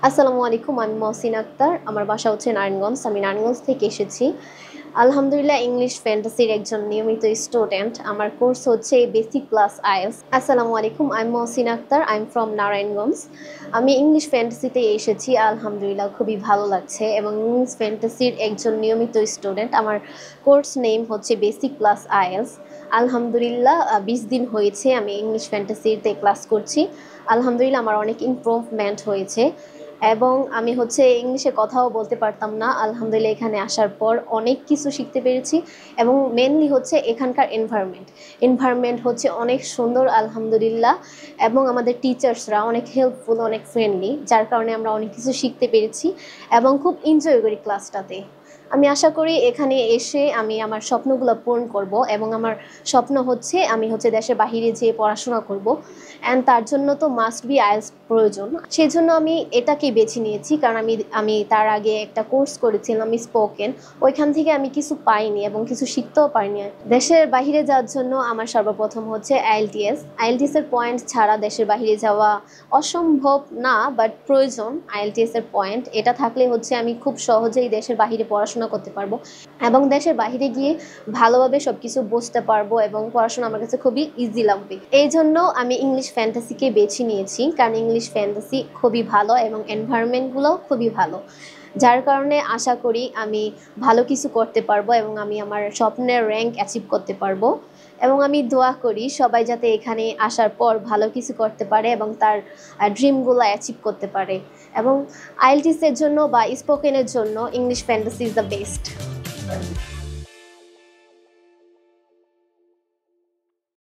আসসালামু আলাইকুম, আমি মহসিন আক্তার। আমার বাসা হচ্ছে নারায়ণগঞ্জ। আমি নারায়ণগঞ্জ থেকে এসেছি। আলহামদুলিল্লাহ, ইংলিশ ফ্যান্টাসির একজন নিয়মিত স্টুডেন্ট। আমার কোর্স হচ্ছে বেসিক প্লাস আইএলটিএস। আসসালামু আলাইকুম, আমি Mohsin Akhtar. I am from Narayanganj. আমি ইংলিশ ফ্যান্টাসিতে এসেছি। আলহামদুলিল্লাহ, খুবই ভালো লাগছে এবং ইংলিশ ফ্যান্টাসির একজন নিয়মিত স্টুডেন্ট। আমার কোর্স নেম হচ্ছে বেসিক প্লাস আইএলটিএস। আলহামদুলিল্লাহ, 20 দিন হয়েছে আমি ইংলিশ ফ্যান্টাসিতে ক্লাস করছি। আলহামদুলিল্লাহ, আমার অনেক ইমপ্রুভমেন্ট হয়েছে এবং আমি হচ্ছে ইংলিশে কথাও বলতে পারতাম না। আলহামদুলিল্লাহ, এখানে আসার পর অনেক কিছু শিখতে পেরেছি এবং মেনলি হচ্ছে এখানকার এনভায়রনমেন্ট হচ্ছে অনেক সুন্দর আলহামদুলিল্লাহ। এবং আমাদের টিচার্সরা অনেক হেল্পফুল, অনেক ফ্রেন্ডলি, যার কারণে আমরা অনেক কিছু শিখতে পেরেছি এবং খুব এনজয় করি ক্লাসটাতে। আমি আশা করি এখানে এসে আমি আমার স্বপ্নগুলো পূরণ করব এবং আমার স্বপ্ন হচ্ছে আমি হচ্ছে দেশের বাহিরে যেয়ে পড়াশোনা করব। অ্যান্ড তার জন্য তো মাস্ট বি আইএলটিএস প্রয়োজন। সেই জন্য আমি এটাকেই বেছে নিয়েছি, কারণ আমি তার আগে একটা কোর্স করেছিলাম স্পোকেন। ওইখান থেকে আমি কিছু পাইনি এবং কিছু শিখতেও পারিনি। দেশের বাহিরে যাওয়ার জন্য আমার সর্বপ্রথম হচ্ছে আইএলটিএস এর পয়েন্ট ছাড়া দেশের বাহিরে যাওয়া অসম্ভব না, বাট প্রয়োজন আইএলটিএস এর পয়েন্ট। এটা থাকলে হচ্ছে আমি খুব সহজেই দেশের বাহিরে পড়াশোনা করতে পারবো এবং দেশের বাহিরে গিয়ে ভালোভাবে সবকিছু বুঝতে পারবো এবং পড়াশোনা আমার কাছে খুবই ইজি লাগবে। এই জন্য আমি ইংলিশ ফ্যান্টাসিকে বেছে নিয়েছি, কারণ ইংলিশ ফ্যান্টাসি খুবই ভালো এবং এনভায়রনমেন্টগুলোও খুবই ভালো, যার কারণে আশা করি আমি ভালো কিছু করতে পারবো এবং আমি আমার স্বপ্নের র্যাঙ্ক অ্যাচিভ করতে পারবো। এবং আমি দোয়া করি সবাই যাতে এখানে আসার পর ভালো কিছু করতে পারে এবং তার ড্রিমগুলো অ্যাচিভ করতে পারে। এবং আইএলটিএস এর জন্য বা স্পোকেনের জন্য English fantasy is the best.